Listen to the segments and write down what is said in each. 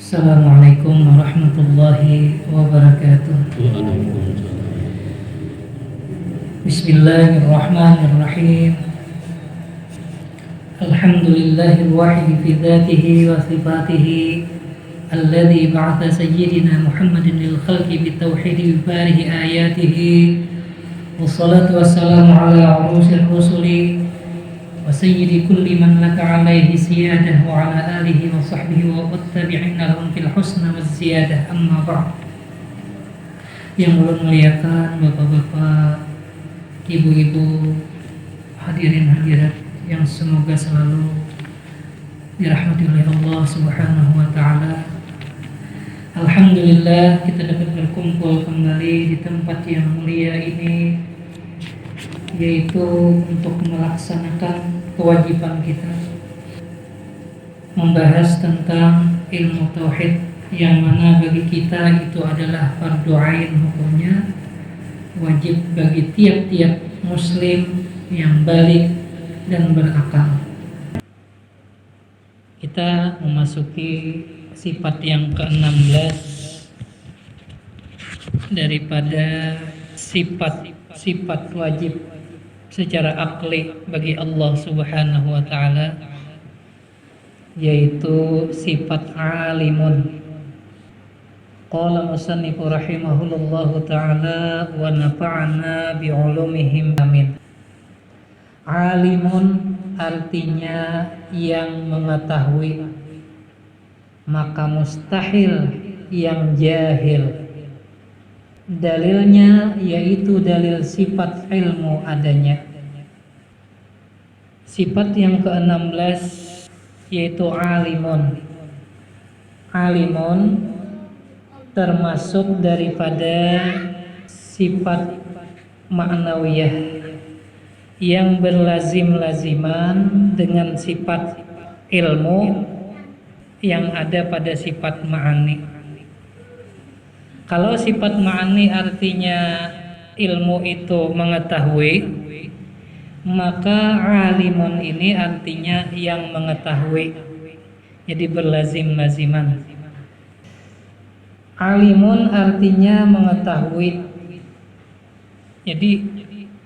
Assalamualaikum warahmatullahi wabarakatuh. Bismillahirrahmanirrahim. Alhamdulillahil wahid fi dzatihi wa sifatihi alladzi ba'atha sayyidina Muhammadin lil khalqi bitauhid wa barihi ayatihi. Wassalatu wassalamu ala urusil rusuli wa sayyidi kulli man laka alaihi siyadah wa ala alihi wa sahbihi wa wattabi'ina lahum fil husna wa ziyadah, amma ba'd. Yang ulun muliakan bapak-bapak, ibu-ibu, hadirin hadirat yang semoga selalu dirahmati oleh Allah Subhanahu wa taala. Alhamdulillah kita dapat berkumpul kembali di tempat yang mulia ini, yaitu untuk melaksanakan kewajiban kita membahas tentang ilmu tauhid, yang mana bagi kita itu adalah fardu ain hukumnya, wajib bagi tiap-tiap muslim yang balik dan berakal. Kita memasuki sifat yang ke-16 daripada sifat wajib secara akli bagi Allah Subhanahu wa taala, yaitu sifat alimun. Qala musannifu rahimahullahu ta'ala wa nafa'ana bi'ulumihim amin. Alimun artinya yang mengetahui, maka mustahil yang jahil. Dalilnya yaitu dalil sifat ilmu adanya. Sifat yang ke-16 yaitu alimun. Alimun termasuk daripada sifat ma'nawiyah yang berlazim-laziman dengan sifat ilmu yang ada pada sifat ma'ani. Kalau sifat ma'ani artinya ilmu itu mengetahui, maka alimun ini artinya yang mengetahui, jadi berlazim-laziman. Alimun artinya mengetahui, jadi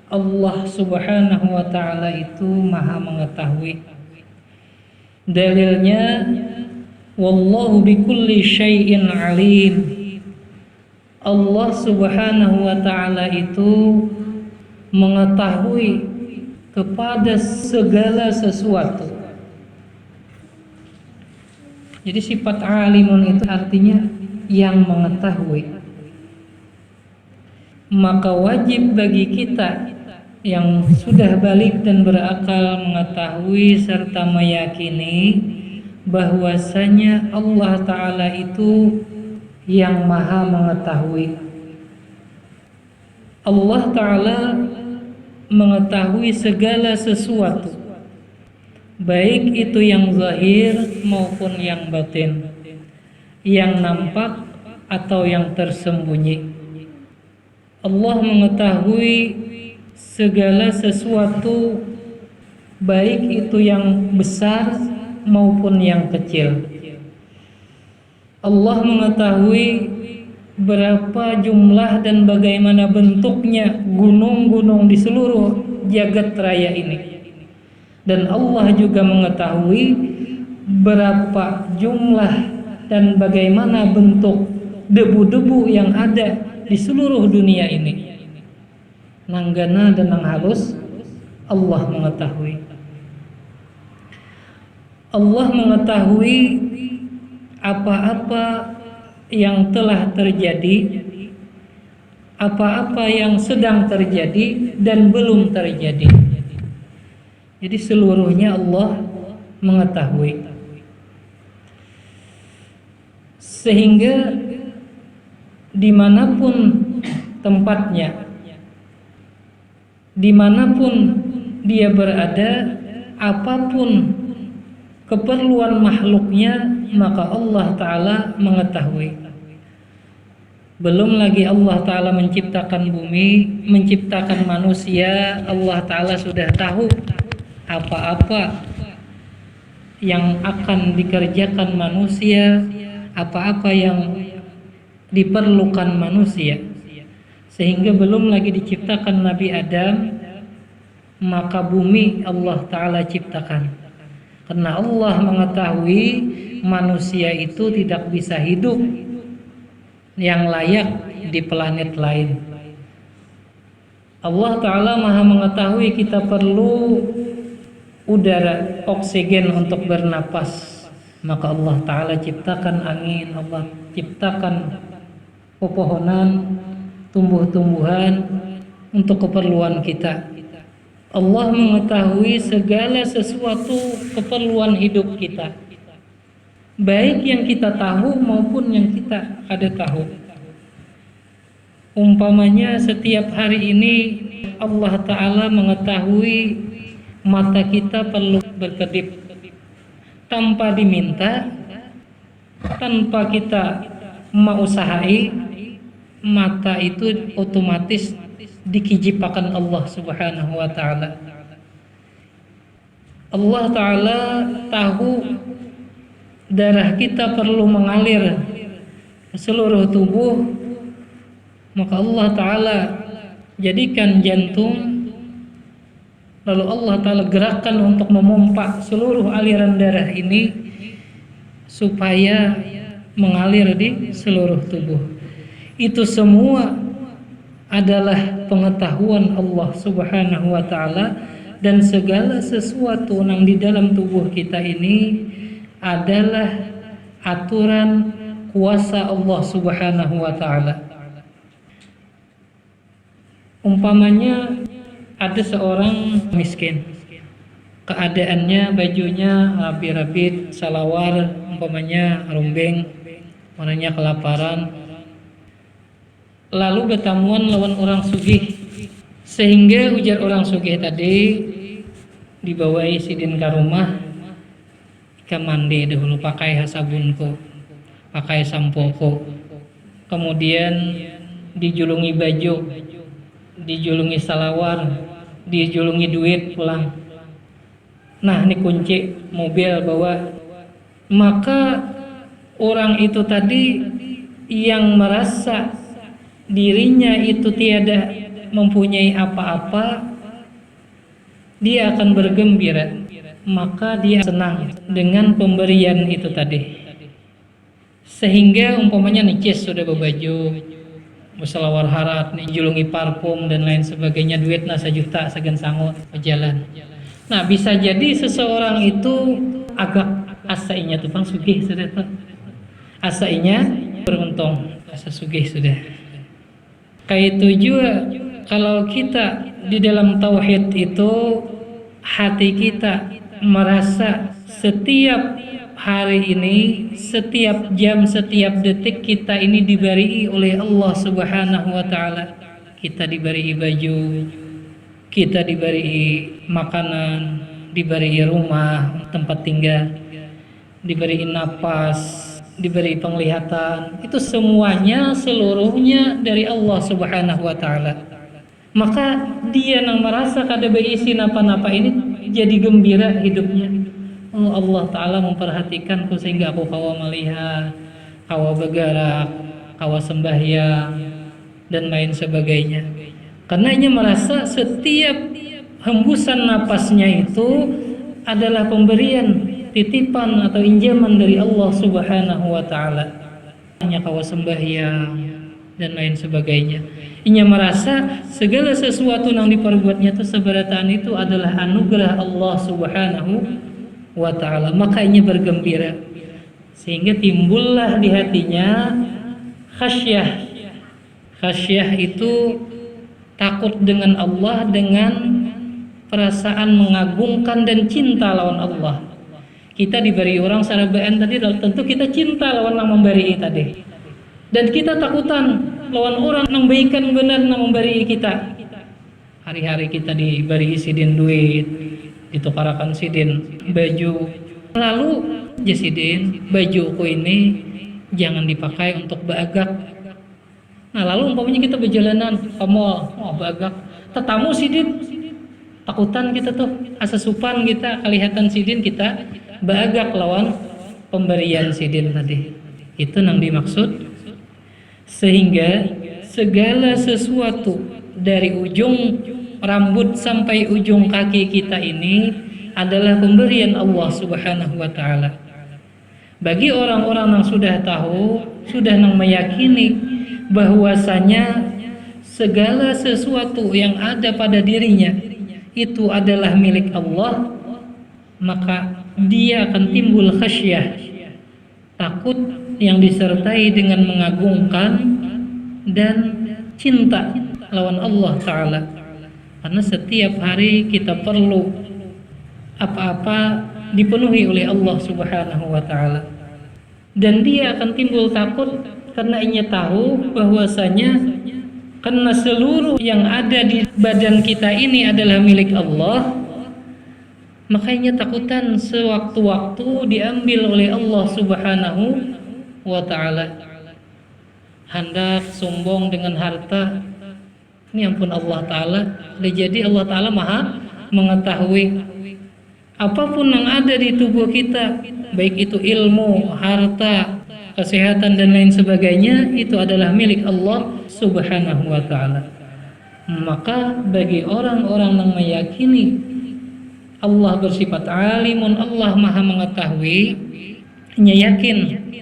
Allah Subhanahu wa ta'ala itu maha mengetahui. Dalilnya wallahu bikulli syai'in alim. Allah Subhanahu wa ta'ala itu mengetahui kepada segala sesuatu. Jadi sifat alimun itu artinya yang mengetahui. Maka wajib bagi kita yang sudah balik dan berakal mengetahui serta meyakini bahwasanya Allah Ta'ala itu yang maha mengetahui. Allah Ta'ala mengetahui segala sesuatu, baik itu yang zahir maupun yang batin, yang nampak atau yang tersembunyi. Allah mengetahui segala sesuatu, baik itu yang besar maupun yang kecil. Allah mengetahui berapa jumlah dan bagaimana bentuknya gunung-gunung di seluruh jagat raya ini. Dan Allah juga mengetahui berapa jumlah dan bagaimana bentuk debu-debu yang ada di seluruh dunia ini. Nanggana dan nang halus, Allah mengetahui. Allah mengetahui apa-apa yang telah terjadi, apa-apa yang sedang terjadi dan belum terjadi. Jadi seluruhnya Allah mengetahui. Sehingga dimanapun tempatnya, dimanapun dia berada, apapun keperluan makhluknya, maka Allah Ta'ala mengetahui. Belum lagi Allah Ta'ala menciptakan bumi, menciptakan manusia, Allah Ta'ala sudah tahu apa-apa yang akan dikerjakan manusia, apa-apa yang diperlukan manusia, sehingga belum lagi diciptakan Nabi Adam, maka bumi Allah Ta'ala ciptakan. Karena Allah mengetahui manusia itu tidak bisa hidup yang layak di planet lain. Allah Ta'ala maha mengetahui kita perlu udara, oksigen untuk bernapas. Maka Allah Ta'ala ciptakan angin, Allah ciptakan pepohonan, tumbuh-tumbuhan untuk keperluan kita. Allah mengetahui segala sesuatu keperluan hidup kita, baik yang kita tahu maupun yang kita kada tahu. Umpamanya setiap hari ini Allah Ta'ala mengetahui mata kita perlu berkedip tanpa diminta, tanpa kita mau usahai, mata itu otomatis dikijipakan Allah Subhanahu wa Ta'ala. Allah Ta'ala tahu darah kita perlu mengalir ke seluruh tubuh, maka Allah Ta'ala jadikan jantung, lalu Allah Ta'ala gerakkan untuk memompa seluruh aliran darah ini supaya mengalir di seluruh tubuh. Itu semua adalah pengetahuan Allah Subhanahu wa Ta'ala, dan segala sesuatu yang di dalam tubuh kita ini adalah aturan kuasa Allah Subhanahu wa Ta'ala. Umpamanya ada seorang miskin, keadaannya bajunya rapi-rapi, salawar umpamanya rombeng, warnanya kelaparan, lalu bertamuan lawan orang sugih, sehingga ujar orang sugih tadi dibawai sidin ke rumah, ke mandi dahulu pakai sabunku, pakai sampoko, kemudian dijulungi baju, dijulungi salawar, dijulungi duit pulang. Nah, ini kunci mobil bawa. Maka orang itu tadi yang merasa dirinya itu tiada mempunyai apa-apa, dia akan bergembira, maka dia senang dengan pemberian itu tadi. Sehingga umpamanya nicis sudah berbaju, berselawar harat, julungi parfum dan lain sebagainya, duit na 1 juta segan sangut berjalan. Nah, bisa jadi seseorang itu agak asainya tupang sugih sudah tuh, asainya beruntung, asa sugih sudah. Kayak itu juga kalau kita di dalam tauhid itu, hati kita merasa setiap hari ini, setiap jam, setiap detik kita ini diberi oleh Allah Subhanahu wa Ta'ala. Kita diberi baju, kita diberi makanan, diberi rumah, tempat tinggal, diberi napas, diberi penglihatan. Itu semuanya seluruhnya dari Allah Subhanahu wa Ta'ala. Maka dia yang merasa kada berisi napa-napa ini jadi gembira hidupnya. Oh, Allah Ta'ala memperhatikanku sehingga aku kawa melihat, kawa bergerak, kawa sembahyang dan lain sebagainya. Karena ia merasa setiap hembusan napasnya itu adalah pemberian, titipan atau injaman dari Allah Subhanahu wa Ta'ala. Hanya kawa sembahyang dan lain sebagainya. Ia merasa segala sesuatu yang diperbuatnya itu seberataan itu adalah anugerah Allah Subhanahu wa Ta'ala. Maka ia bergembira, sehingga timbullah di hatinya khasyah. Khasyah itu takut dengan Allah dengan perasaan mengagungkan dan cinta lawan Allah. Kita diberi orang sarabaan tadi, tentu kita cinta lawan yang memberi tadi, dan kita takutan lawan orang yang baikan benar yang memberi kita. Hari-hari kita diberi sidin duit, ditukarakan sidin baju, lalu jasidin bajuku ini jangan dipakai untuk bagak. Nah, lalu umpamanya kita berjalanan ke mall, bagak, tetamu sidin, takutan kita tuh, asasupan kita kelihatan sidin, kita bagak lawan pemberian sidin tadi. Itu yang dimaksud. Sehingga segala sesuatu dari ujung rambut sampai ujung kaki kita ini adalah pemberian Allah Subhanahu wa taala. Bagi orang-orang yang sudah tahu, sudah meyakini bahwasanya segala sesuatu yang ada pada dirinya itu adalah milik Allah, maka dia akan timbul khasyah, takut yang disertai dengan mengagungkan dan cinta lawan Allah Ta'ala. Karena setiap hari kita perlu apa-apa dipenuhi oleh Allah Subhanahu wa Ta'ala, dan dia akan timbul takut karena ia tahu bahwasanya karena seluruh yang ada di badan kita ini adalah milik Allah, makanya takutan sewaktu-waktu diambil oleh Allah Subhanahu wa Ta'ala. Hendak sombong dengan harta, ini ampun Allah Ta'ala. Jadi Allah Ta'ala maha mengetahui apapun yang ada di tubuh kita, baik itu ilmu, harta, kesehatan dan lain sebagainya, itu adalah milik Allah Subhanahu wa Ta'ala. Maka bagi orang-orang yang meyakini Allah bersifat alimun, Allah maha mengetahui, hanya yakin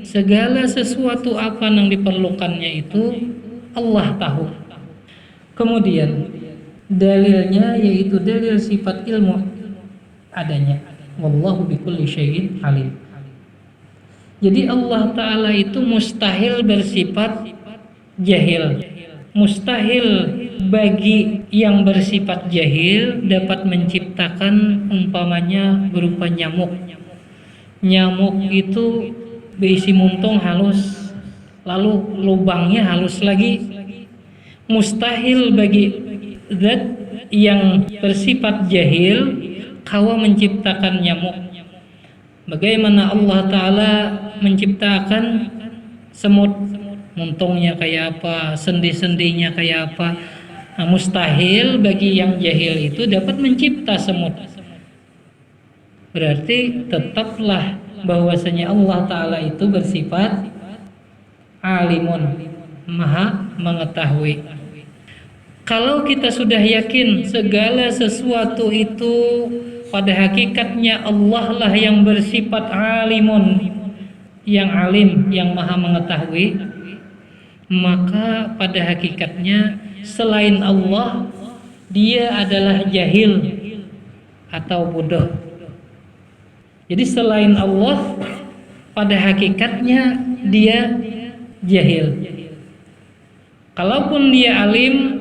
segala sesuatu apa yang diperlukannya itu Allah tahu. Kemudian dalilnya yaitu dalil sifat ilmu adanya. Wallahu bikulli syai'in alim. Jadi Allah Ta'ala itu mustahil bersifat jahil. Mustahil bagi yang bersifat jahil dapat menciptakan umpamanya berupa nyamuk. Nyamuk itu berisi muntung halus, lalu lubangnya halus lagi. Mustahil bagi zat yang bersifat jahil kawa menciptakan nyamuk. Bagaimana Allah Ta'ala menciptakan semut, muntungnya kayak apa, sendi-sendinya kayak apa. Nah, mustahil bagi yang jahil itu dapat mencipta semut. Berarti tetaplah bahwasanya Allah Ta'ala itu bersifat alimun, maha mengetahui. Kalau kita sudah yakin segala sesuatu itu pada hakikatnya Allah lah yang bersifat alimun, yang alim, yang maha mengetahui, maka pada hakikatnya selain Allah dia adalah jahil atau bodoh. Jadi selain Allah pada hakikatnya dia jahil. Kalaupun dia alim,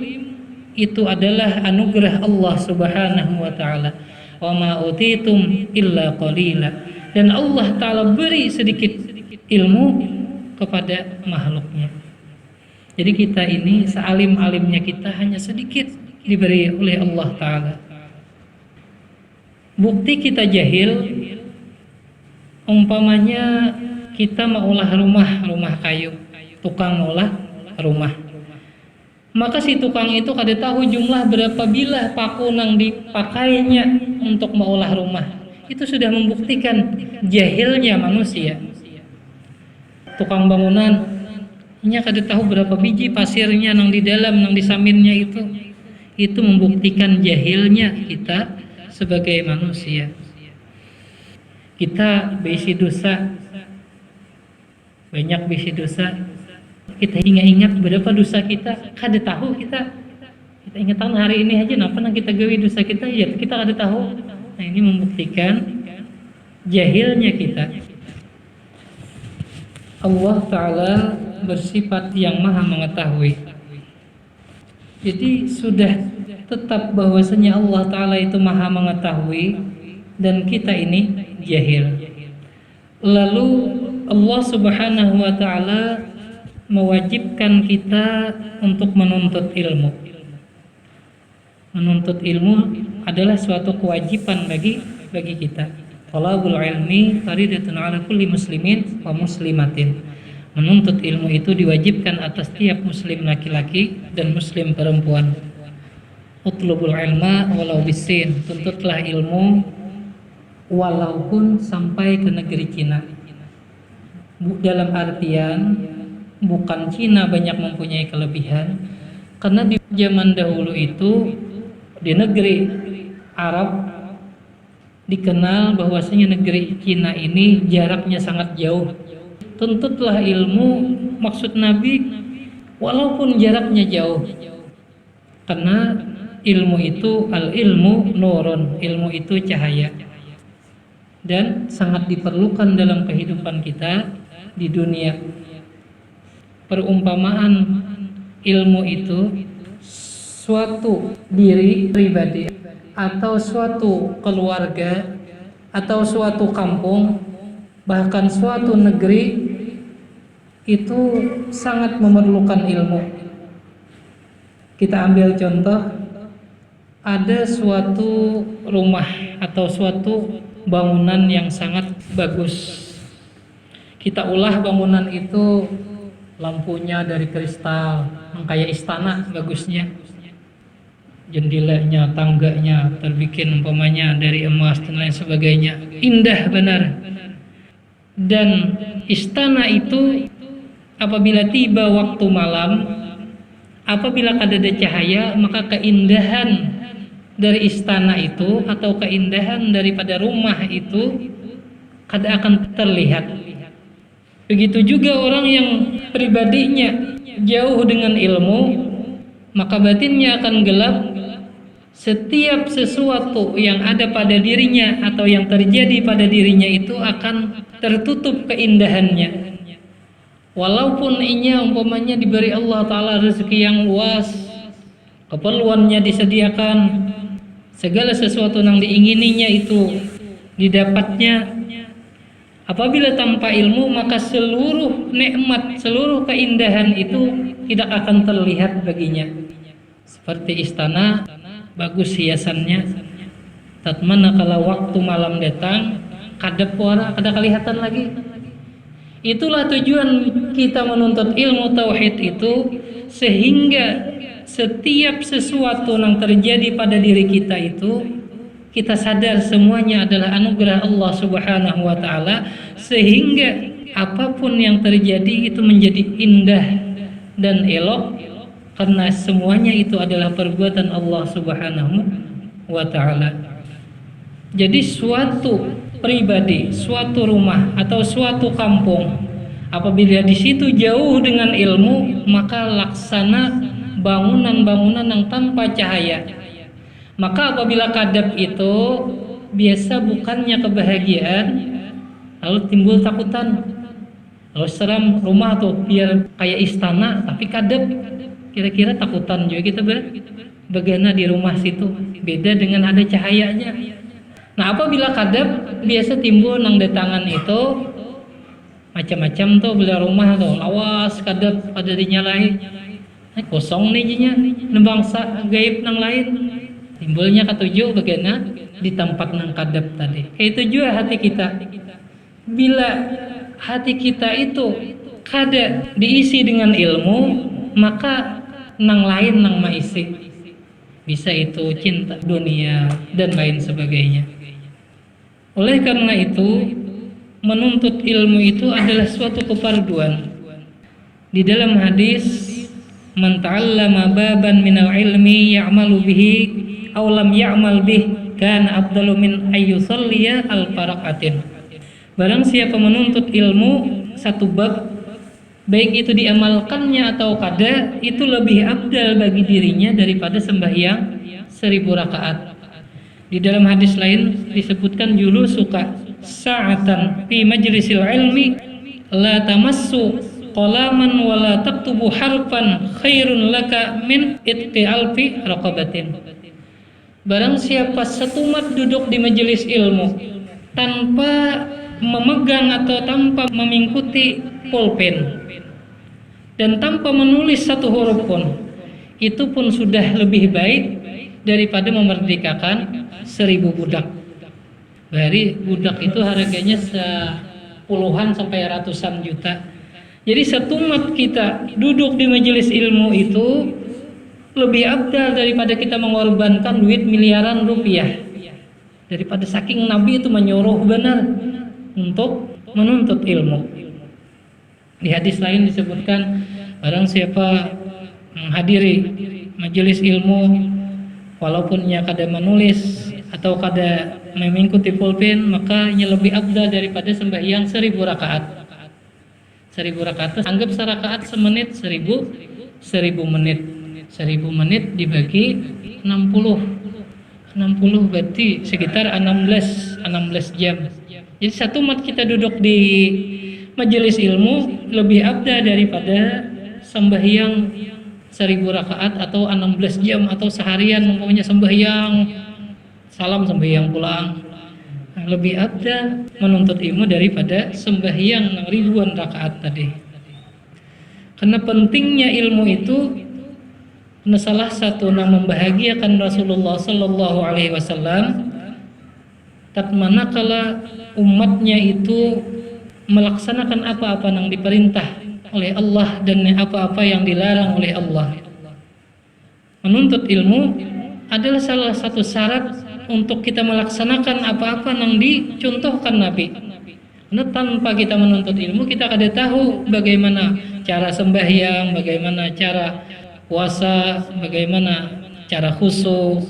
itu adalah anugerah Allah Subhanahu wa Ta'ala. Wa ma utitum illa qalila. Dan Allah Ta'ala beri sedikit ilmu kepada makhluknya. Jadi kita ini sealim-alimnya kita hanya sedikit diberi oleh Allah Ta'ala. Bukti kita jahil, umpamanya kita maulah rumah kayu, tukang maulah rumah. Maka si tukang itu kada tahu jumlah berapa bilah paku yang dipakainya untuk mengolah rumah. Itu sudah membuktikan jahilnya manusia. Tukang bangunan, nya kada tahu berapa biji pasirnya yang di dalam, yang di sampingnya itu. Itu membuktikan jahilnya kita sebagai manusia. Kita berisi dosa, banyak berisi dosa. Kita ingat berapa dosa kita, kada tahu kita ingatan hari ini aja napa nang kita gawe dosa kita, ya kita kada tahu. Nah, ini membuktikan jahilnya kita. Allah Ta'ala bersifat yang maha mengetahui. Jadi sudah tetap bahwasanya Allah Ta'ala itu maha mengetahui dan kita ini jahil. Lalu Allah Subhanahu wa Ta'ala mewajibkan kita untuk menuntut ilmu. Menuntut ilmu adalah suatu kewajiban bagi kita. Talabul ilmi faridatun ala kulli muslimin wa muslimatin. Menuntut ilmu itu diwajibkan atas setiap muslim laki-laki dan muslim perempuan. Utlubul ilma walau bisin. Tuntutlah ilmu walaupun sampai ke negeri Cina. dalam artian bukan Cina banyak mempunyai kelebihan, karena di zaman dahulu itu di negeri Arab dikenal bahwasanya negeri Cina ini jaraknya sangat jauh. Tuntutlah ilmu, maksud Nabi, walaupun jaraknya jauh, karena ilmu itu al-ilmu nurun, ilmu itu cahaya, dan sangat diperlukan dalam kehidupan kita di dunia. Perumpamaan ilmu itu suatu diri pribadi atau suatu keluarga atau suatu kampung, bahkan suatu negeri itu sangat memerlukan ilmu. Kita ambil contoh, ada suatu rumah atau suatu bangunan yang sangat bagus. Kita ulah bangunan itu, lampunya dari kristal, kayak istana bagusnya, jendelanya, tangganya terbikin umpamanya dari emas dan lain sebagainya, indah benar. Dan istana itu apabila tiba waktu malam, apabila ada cahaya, maka keindahan dari istana itu atau keindahan daripada rumah itu kada akan terlihat. Begitu juga orang yang pribadinya jauh dengan ilmu, maka batinnya akan gelap. Setiap sesuatu yang ada pada dirinya atau yang terjadi pada dirinya itu akan tertutup keindahannya. Walaupun inya umpamanya diberi Allah Ta'ala rezeki yang luas, keperluannya disediakan, segala sesuatu yang diingininya itu didapatnya, apabila tanpa ilmu maka seluruh nikmat, seluruh keindahan itu tidak akan terlihat baginya. Seperti istana, bagus hiasannya, tatmana kalau waktu malam datang, kadep wara, kada kelihatan lagi. Itulah tujuan kita menuntut ilmu tauhid itu, sehingga setiap sesuatu yang terjadi pada diri kita itu kita sadar semuanya adalah anugerah Allah Subhanahu wa taala, sehingga apapun yang terjadi itu menjadi indah dan elok karena semuanya itu adalah perbuatan Allah Subhanahu wa taala. Jadi suatu pribadi, suatu rumah atau suatu kampung, apabila di situ jauh dengan ilmu, maka laksana bangunan-bangunan yang tanpa cahaya. Maka apabila kadap itu biasa bukannya kebahagiaan, lalu timbul takutan. Lalu seram rumah tuh biar kayak istana tapi kadap, kira-kira takutan juga kita bagaimana di rumah situ, beda dengan ada cahayanya. Nah apabila kadap biasa timbul nang datangan itu macam-macam tuh bela rumah tuh, awas kadap pada dinyalain, kosong nih jinya, nembangsa gaib nang lain. Timbulnya ketujuh bagaimana di tempat nang kadap tadi. Itu juga hati kita. Bila hati kita itu kada diisi dengan ilmu, maka nang lain nang maisi. Bisa itu cinta dunia dan lain sebagainya. Oleh karena itu, menuntut ilmu itu adalah suatu kefarduan. Di dalam hadis, man ta'allama baban minal ilmi ya'malu bihi aw lam ya'mal bih kana afdalu min ayyusalliya al-faraqatin. Barang siapa menuntut ilmu satu bab, baik itu diamalkannya atau kada, itu lebih afdal bagi dirinya daripada sembahyang 1000 rakaat. Di dalam hadis lain disebutkan julusuka sa'atan fi majlisil ilmi la tamassu qalaman wa la taktubu harfan khairun laka min itqi alfi raqabatin. Barang siapa setumat duduk di majelis ilmu tanpa memegang atau tanpa mengikuti pulpen dan tanpa menulis satu huruf pun, itu pun sudah lebih baik daripada memerdekakan 1000 budak. Dari budak itu harganya puluhan sampai ratusan juta. Jadi setumat kita duduk di majelis ilmu itu lebih afdal daripada kita mengorbankan duit miliaran rupiah. Daripada saking Nabi itu menyuruh benar untuk menuntut ilmu. Di hadis lain disebutkan, barang siapa menghadiri majelis ilmu walaupun ia kada menulis atau kada mengikuti pulpen, maka ia lebih afdal daripada sembahyang 1000 rakaat. 1000 rakaat anggap serakaat semenit, 1000 menit. 1000 menit dibagi 60 berarti sekitar 16 jam. Jadi satu mat kita duduk di majelis ilmu lebih afdal daripada sembahyang 1000 rakaat atau 16 jam atau seharian umpamanya sembahyang salam sembahyang pulang. Lebih afdal menuntut ilmu daripada sembahyang ribuan rakaat tadi. Karena pentingnya ilmu itu, salah satu yang membahagiakan Rasulullah Sallallahu Alaihi Wasallam, tatmana kala umatnya itu melaksanakan apa-apa yang diperintah oleh Allah dan apa-apa yang dilarang oleh Allah. Menuntut ilmu adalah salah satu syarat untuk kita melaksanakan apa-apa yang dicontohkan Nabi. Karena tanpa kita menuntut ilmu, kita kada tahu bagaimana cara sembahyang, bagaimana cara puasa, bagaimana cara khusyuk,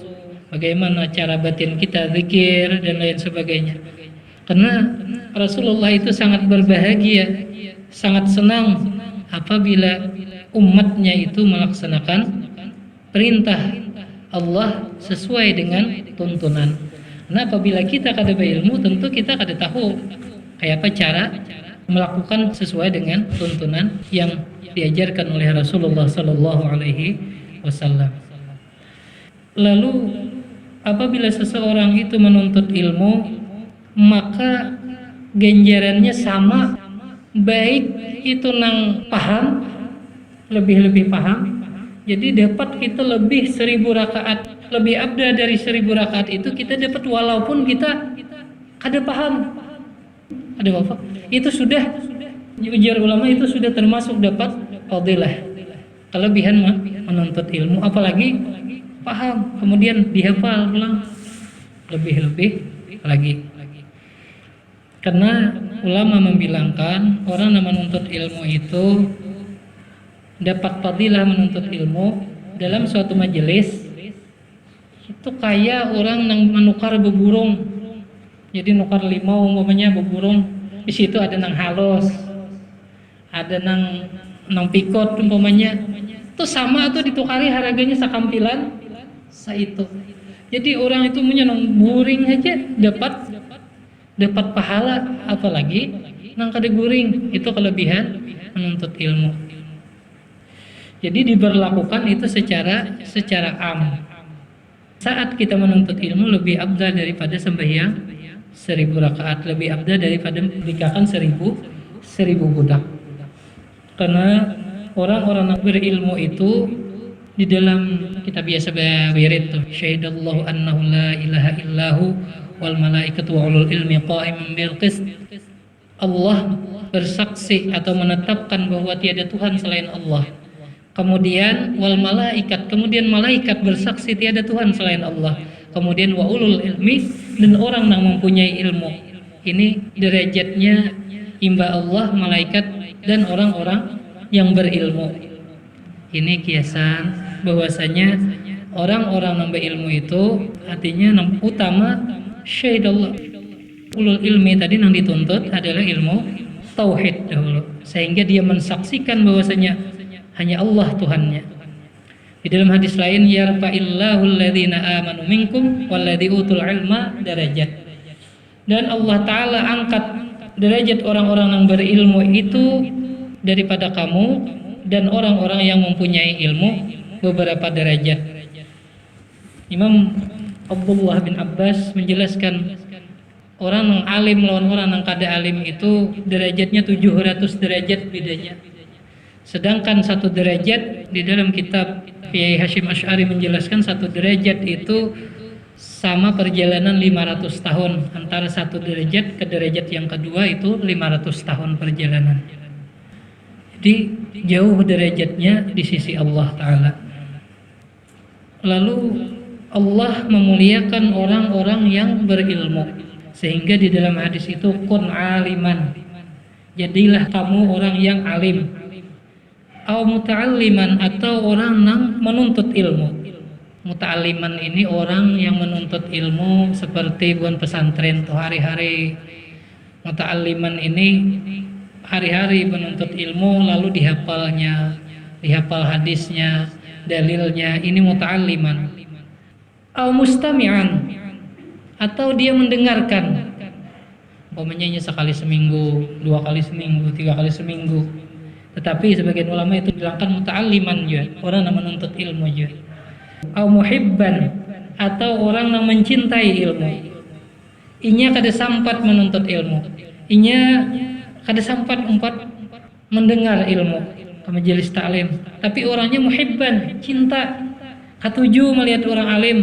bagaimana cara batin kita zikir dan lain sebagainya. Karena Rasulullah itu sangat berbahagia, sangat senang apabila umatnya itu melaksanakan perintah Allah sesuai dengan tuntunan. Nah, apabila kita kada berilmu, tentu kita kada tahu kayak apa cara melakukan sesuai dengan tuntunan yang diajarkan oleh Rasulullah Sallallahu Alaihi Wasallam. Lalu apabila seseorang itu menuntut ilmu, maka ganjarannya sama, baik itu nang paham, lebih paham. Jadi dapat kita lebih 1000 rakaat, lebih abda dari 1000 rakaat itu kita dapat walaupun kita kada paham. Ada apa? Itu sudah ujar ulama, itu sudah termasuk dapat fadilah. Kelebihan menuntut ilmu, apalagi paham kemudian dihafal ulang, lebih lagi. Karena ulama membilangkan orang yang menuntut ilmu itu dapat fadilah menuntut ilmu dalam suatu majelis itu kayak orang yang menukar beburung. Jadi nukar limau umpamanya beburung, di situ ada nang halus, ada nang pikot umpamanya, itu sama atau ditukari harganya sakampilan itu. Jadi orang itu punya nang guring aja dapat pahala, apalagi nang kada guring. Itu kelebihan menuntut ilmu. Jadi diberlakukan itu secara am. Saat kita menuntut ilmu lebih afdal daripada sembahyang 1000 rakaat, lebih afdal daripada menikakan 1000 budak. Karena orang-orang yang berilmu itu di dalam kita biasa wirid tuh, syahidallahu annahu la ilaha illahu wal malaikatu wa ulul ilmi qa'iman bil qist. Allah bersaksi atau menetapkan bahwa tiada Tuhan selain Allah. Kemudian wal malaikat, kemudian malaikat bersaksi tiada Tuhan selain Allah. Kemudian wa ulul ilmi, dan orang yang mempunyai ilmu. Ini derajatnya imba Allah, malaikat dan orang-orang yang berilmu. Ini kiasan bahwasanya orang-orang yang berilmu itu artinya yang utama syahidallah. Ulul ilmi tadi yang dituntut adalah ilmu tauhid dahulu, sehingga dia mensaksikan bahwasanya hanya Allah Tuhannya. Di dalam hadis lain, yarfa'illahu alladhina amanu minkum walladhi utul ilma darajat. Dan Allah Ta'ala angkat derajat orang-orang yang berilmu itu daripada kamu, dan orang-orang yang mempunyai ilmu beberapa derajat. Imam Abdullah bin Abbas menjelaskan, orang yang alim lawan orang yang kada alim itu derajatnya 700 derajat bedanya. Sedangkan satu derajat di dalam kitab Kiai Hashim Asy'ari menjelaskan satu derajat itu sama perjalanan 500 tahun. Antara satu derajat ke derajat yang kedua itu 500 tahun perjalanan. Jadi jauh derajatnya di sisi Allah Ta'ala. Lalu Allah memuliakan orang-orang yang berilmu, sehingga di dalam hadis itu kun aliman, Jadilah kamu orang yang alim. Au muta'alliman, atau orang yang menuntut ilmu. Muta'alliman ini orang yang menuntut ilmu seperti buan pesantren tuh hari-hari. Muta'alliman ini hari-hari menuntut ilmu lalu dihafalnya, dihafal hadisnya, dalilnya, ini muta'alliman. Au mustami'an, atau dia mendengarkan, umpamanya sekali seminggu, 2 kali seminggu, 3 kali seminggu. Tetapi sebagian ulama itu bilangkan muta'alliman juga, orang yang menuntut ilmu juga. Au muhibban, atau orang yang mencintai ilmu. Inya kada sampat menuntut ilmu, inya kada sampat mendengar ilmu ke majelis taklim, tapi orangnya muhibban, cinta, katuju melihat orang alim,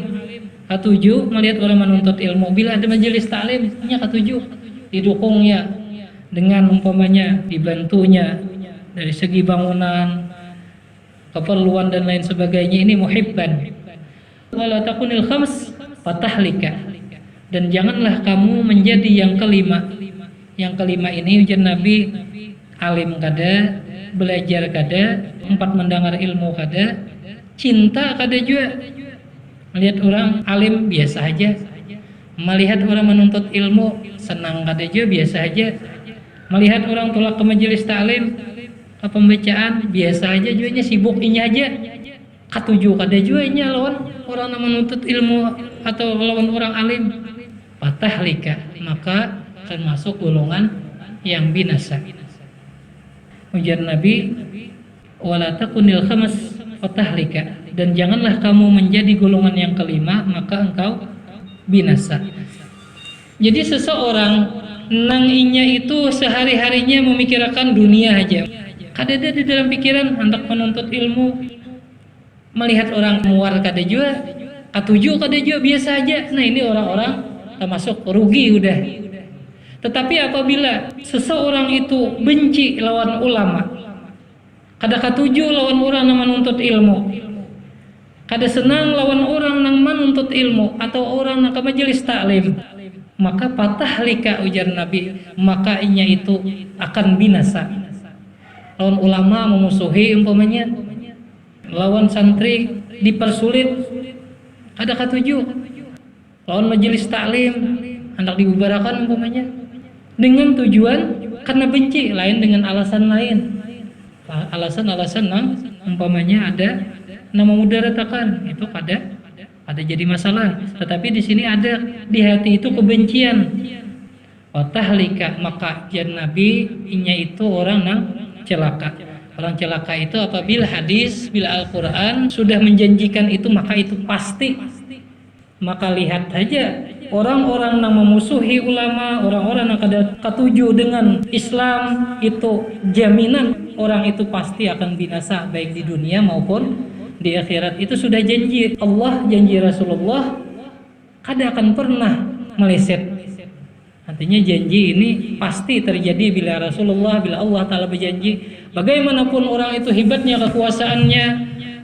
katuju melihat orang menuntut ilmu. Bila ada majelis taklim, inya katuju, didukungnya dengan umpamanya dibantunya dari segi bangunan, keperluan dan lain sebagainya. Ini muhibban. Wala takunil khams fatahlika, dan janganlah kamu menjadi yang kelima. Yang kelima ini ujar Nabi, alim kada, belajar kada, 4 mendengar ilmu kada, cinta kada juga. Melihat orang alim biasa aja, melihat orang menuntut ilmu senang kada juga, biasa aja. Melihat orang tolak ke majelis taklim, ke pembacaan biasa aja juga, sibuk ini aja. Katuju kada juga nya lawan orang yang menuntut ilmu atau lawan orang alim. Fatahlika, maka akan masuk golongan yang binasa. Ujar Nabi, wala takunil khamas fatahlika, dan janganlah kamu menjadi golongan yang kelima, maka engkau binasa. Jadi seseorang nang inya itu sehari-harinya memikirkan dunia aja. Kada ada di dalam pikiran hendak menuntut ilmu, melihat orang muar kada juga, katuju kada juga, biasa aja. Nah, ini orang-orang termasuk rugi udah. Tetapi apabila seseorang itu benci lawan ulama, kada katuju lawan orang yang menuntut ilmu, kada senang lawan orang yang menuntut ilmu atau orang yang ke majelis taklim, maka fatahlika ujar Nabi, maka inya itu akan binasa. Lawan ulama memusuhi umpamanya, lawan santri dipersulit, ada katuju. Lawan majelis taklim hendak dibubarkan umpamanya dengan tujuan karena benci, lain dengan alasan lain. Alasan-alasan yang umpamanya ada nama mudaratakan, itu ada jadi masalah. Tetapi di sini ada di hati itu kebencian. Watahlika, maka jan Nabi inya itu orang yang celaka. Orang celaka itu apabila hadis, bila Al-Quran sudah menjanjikan itu, maka itu pasti. Maka lihat saja orang-orang yang memusuhi ulama, orang-orang yang katuju dengan Islam, itu jaminan orang itu pasti akan binasa, baik di dunia maupun di akhirat. Itu sudah janji Allah, janji Rasulullah, kada akan pernah meleset. Artinya janji ini pasti terjadi bila Rasulullah, bila Allah Ta'ala berjanji. Bagaimanapun orang itu hebatnya kekuasaannya,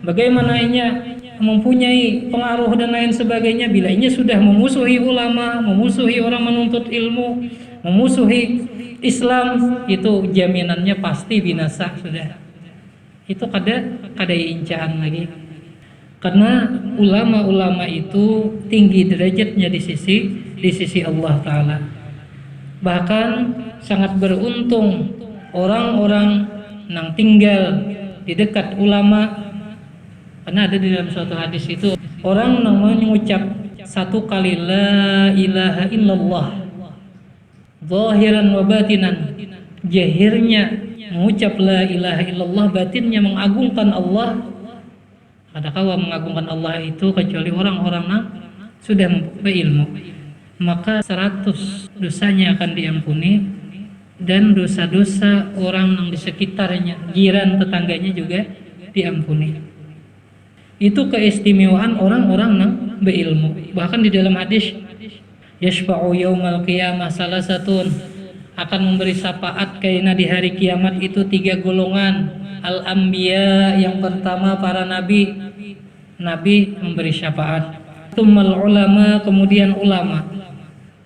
bagaimana inya mempunyai pengaruh dan lain sebagainya, bila inya sudah memusuhi ulama, memusuhi orang menuntut ilmu, memusuhi Islam, itu jaminannya pasti binasa sudah. Itu kada incaan lagi. Karena ulama-ulama itu tinggi derajatnya di sisi Allah Ta'ala. Bahkan sangat beruntung orang-orang yang tinggal di dekat ulama, karena ada di dalam suatu hadis itu orang yang mengucap 1 kali la ilaha illallah zahiran wa batinan, jahirnya mengucap la ilaha illallah, batinnya mengagungkan Allah. Adakah mengagungkan Allah itu kecuali orang-orang yang sudah berilmu, maka 100 dosanya akan diampuni, dan dosa-dosa orang yang di sekitarnya, jiran tetangganya juga diampuni. Itu keistimewaan orang-orang yang berilmu. Bahkan di dalam hadis, yashfa'u yaumal qiyamah salasatun, akan memberi syafaat kaina di hari kiamat itu 3 golongan. Al-anbiya, yang pertama para nabi memberi syafaat. Tsummal ulama, kemudian ulama.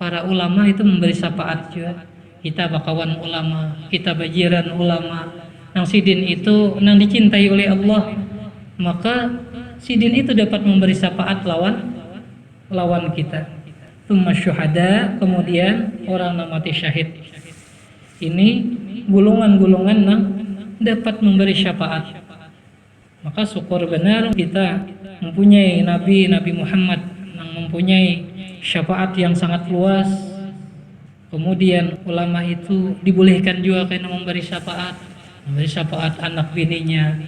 Para ulama itu memberi syafaat juga. kita bakawan ulama, kita bajiran ulama. Nang sidin itu nang dicintai oleh Allah, maka sidin itu dapat memberi syafaat lawan kita. Tsumma syuhada, kemudian orang yang mati syahid. Ini golongan-golongan yang dapat memberi syafaat. Maka syukur benar kita mempunyai Nabi Muhammad yang mempunyai syafaat yang sangat luas. Kemudian ulama itu dibolehkan juga karena memberi syafaat anak bininya,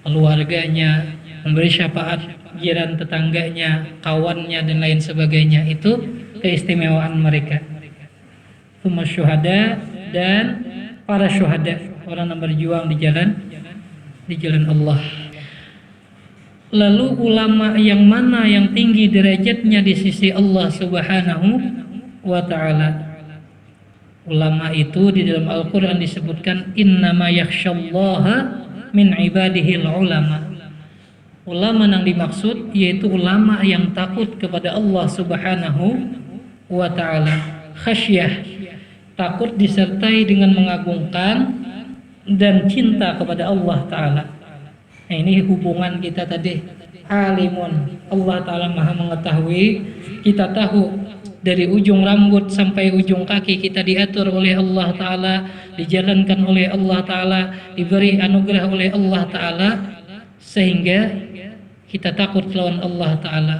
keluarganya, memberi syafaat jiran tetangganya, kawannya dan lain sebagainya. Itu keistimewaan mereka. Tsumma syuhada, dan para syuhada, orang yang berjuang di jalan Allah. Lalu ulama yang mana yang tinggi derajatnya di sisi Allah Subhanahu wa taala? Ulama itu di dalam Al-Qur'an disebutkan innama yakhsyallaha min ibadihil ulama. Ulama yang dimaksud yaitu ulama yang takut kepada Allah Subhanahu wa taala. Khasyah, takut disertai dengan mengagungkan dan cinta kepada Allah taala. Nah, ini hubungan kita tadi. Alimun, Allah taala Maha mengetahui. Kita tahu dari ujung rambut sampai ujung kaki kita diatur oleh Allah taala, dijalankan oleh Allah taala, diberi anugerah oleh Allah taala, sehingga kita takut lawan Allah taala.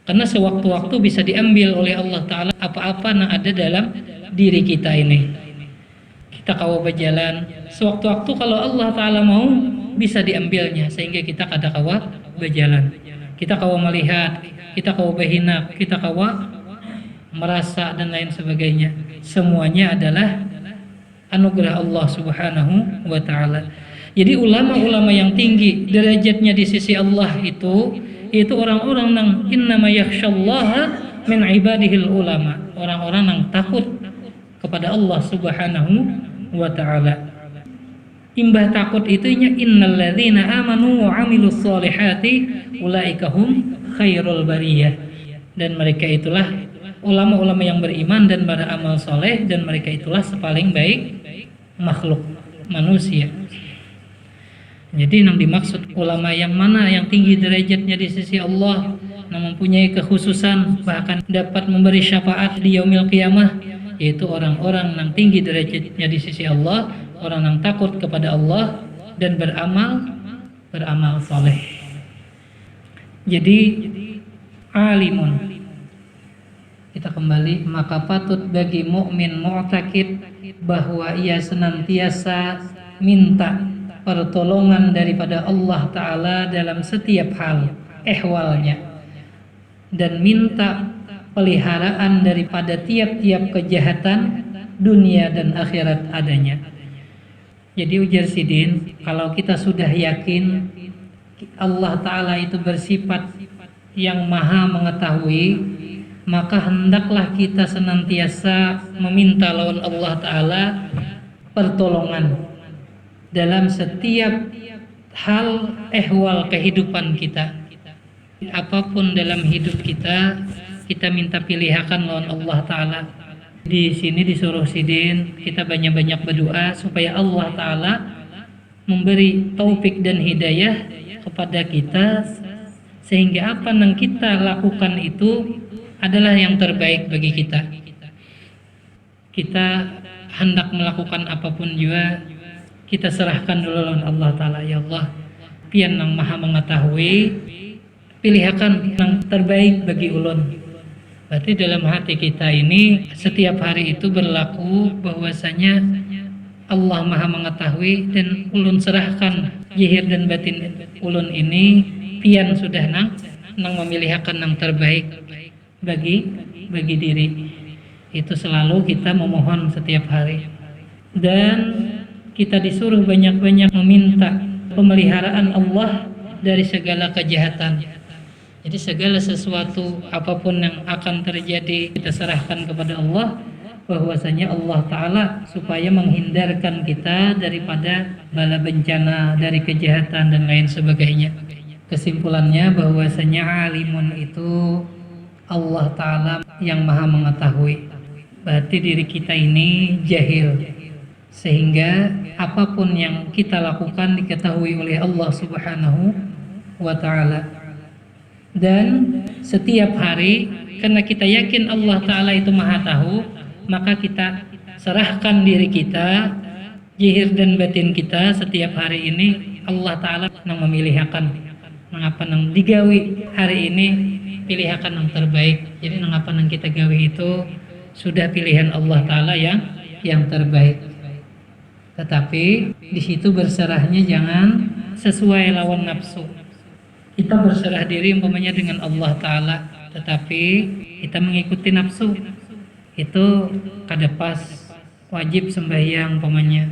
Karena sewaktu-waktu bisa diambil oleh Allah taala apa-apa yang ada dalam diri kita ini. Kita kawa berjalan, sewaktu-waktu kalau Allah taala mau bisa diambilnya, sehingga kita kada kawa berjalan. Kita kawa melihat, kita kawa berhinak, kita kawa merasa dan lain sebagainya. Semuanya adalah anugerah Allah Subhanahu wa taala. Jadi ulama-ulama yang tinggi derajatnya di sisi Allah itu orang-orang yang innama yakhsyallaha min ibadihil ulama, orang-orang yang takut kepada Allah Subhanahu wa taala. Imbah takut itunya innalladzina amanu wa amilus solihati ulaika hum khairul bariyah. Dan mereka itulah ulama-ulama yang beriman dan beramal soleh, dan mereka itulah sepaling baik makhluk manusia. Jadi yang dimaksud ulama yang mana yang tinggi derajatnya di sisi Allah, yang mempunyai kekhususan bahkan dapat memberi syafaat di yaumil qiyamah, yaitu orang-orang yang tinggi derajatnya di sisi Allah, orang yang takut kepada Allah dan beramal soleh. Jadi alimun, kita kembali, maka patut bagi mukmin mu'taqid bahwa ia senantiasa minta pertolongan daripada Allah Ta'ala dalam setiap hal ehwalnya, dan minta peliharaan daripada tiap-tiap kejahatan dunia dan akhirat adanya. Jadi ujar sidin, kalau kita sudah yakin Allah Ta'ala itu bersifat yang maha mengetahui, maka hendaklah kita senantiasa meminta lawan Allah Ta'ala pertolongan dalam setiap hal ehwal kehidupan kita. Apapun dalam hidup kita, kita minta pilihakan lawan Allah Ta'ala. Di sini disuruh sidin kita banyak-banyak berdoa supaya Allah Ta'ala memberi taufik dan hidayah kepada kita, sehingga apa yang kita lakukan itu adalah yang terbaik bagi kita. Kita hendak melakukan apapun juga, kita serahkan dulu lawan Allah Ta'ala. Ya Allah, pian yang maha mengetahui, pilihakan yang terbaik bagi ulun. Berarti dalam hati kita ini setiap hari itu berlaku bahwasanya Allah maha mengetahui, dan ulun serahkan zahir dan batin ulun ini, pian sudah nang memilihkan yang terbaik bagi diri. Itu selalu kita memohon setiap hari, dan kita disuruh banyak-banyak meminta pemeliharaan Allah dari segala kejahatan. Jadi segala sesuatu apapun yang akan terjadi, kita serahkan kepada Allah, bahwasanya Allah Ta'ala supaya menghindarkan kita daripada bala bencana, dari kejahatan dan lain sebagainya. Kesimpulannya bahwasanya alimun itu Allah Ta'ala yang maha mengetahui. berarti diri kita ini jahil, sehingga apapun yang kita lakukan diketahui oleh Allah Subhanahu wa Ta'ala. Dan setiap hari, karena kita yakin Allah Ta'ala itu maha tahu, maka kita serahkan diri kita, zahir dan batin kita setiap hari ini. Allah Ta'ala yang memilihkan mengapa nang digawi hari ini pilihakan yang terbaik. Jadi mengapa nang kita gawi itu sudah pilihan Allah Ta'ala yang terbaik. Tetapi di situ berserahnya jangan sesuai lawan nafsu. Kita berserah diri umpamanya dengan Allah Ta'ala, tetapi kita mengikuti nafsu, itu kada pas. Wajib sembahyang umpamanya,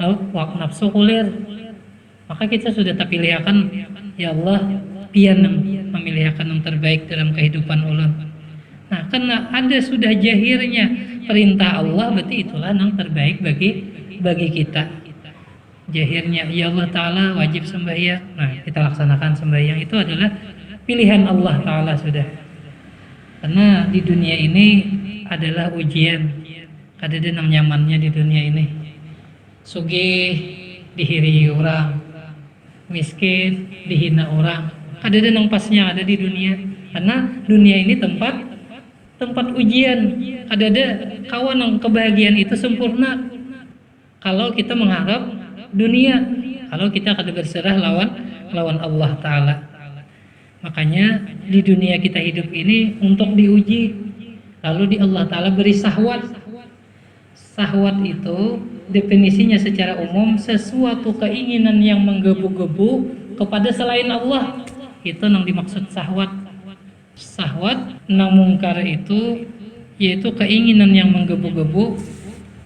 lalu nafsu kulir, maka kita sudah terpilihkan, ya Allah pian yang memilihkan yang terbaik dalam kehidupan ulun. Nah, karena ada sudah jahirnya perintah Allah, berarti itulah yang terbaik bagi kita. Jahirnya ya Allah Ta'ala wajib sembahyang, nah kita laksanakan sembahyang, itu adalah pilihan Allah Ta'ala sudah. Karena di dunia ini adalah ujian, kada ada nang nyamannya di dunia ini. Sugih dihiri orang, miskin dihina orang, kada ada nang pasnya ada di dunia. Karena dunia ini tempat ujian, kada ada kawan yang kebahagiaan itu sempurna kalau kita mengharap dunia, kalau kita akan berserah lawan Allah Ta'ala. Makanya di dunia kita hidup ini untuk diuji, lalu di Allah Ta'ala beri sahwat. Sahwat itu definisinya secara umum sesuatu keinginan yang menggebu-gebu kepada selain Allah, itu yang dimaksud sahwat. Sahwat nang mungkar itu yaitu keinginan yang menggebu-gebu,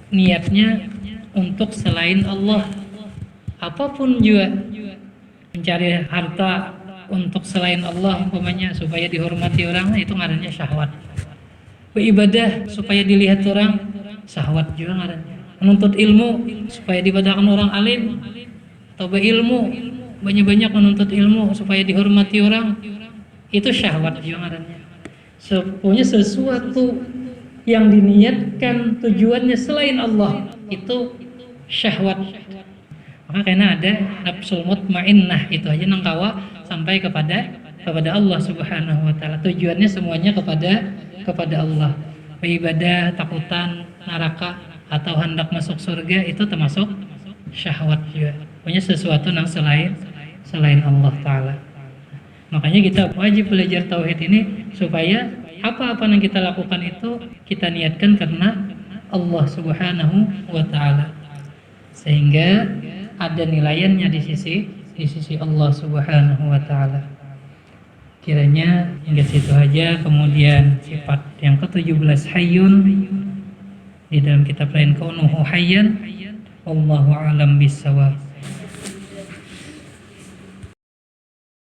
niatnya untuk selain Allah. Apapun juga, mencari harta untuk selain Allah umpamanya supaya dihormati orang, itu ngarannya syahwat. Beribadah supaya dilihat orang, syahwat juga ngarannya. Menuntut ilmu supaya dibadahkan orang alim, atau berilmu banyak-banyak menuntut ilmu supaya dihormati orang, itu syahwat juga ngarannya. Punya sesuatu yang diniatkan tujuannya selain Allah, itu syahwat. Maka karena ada nafsul mutmainnah, itu aja nang kawa sampai kepada Allah Subhanahu wa Ta'ala. Tujuannya semuanya kepada Allah. Beribadah, takutan neraka atau hendak masuk surga, itu termasuk syahwat juga. Punya sesuatu nang selain Allah Ta'ala. Makanya kita wajib belajar tauhid ini supaya apa-apa yang kita lakukan itu kita niatkan karena Allah Subhanahu wa Ta'ala, sehingga ada nilainya di sisi Allah Subhanahu wa Ta'ala. Kiranya hingga situ aja. Kemudian sifat yang ke-17 hayyun, di dalam kitab lain kaunuhu hayyan, wallahu a'lam bissawab.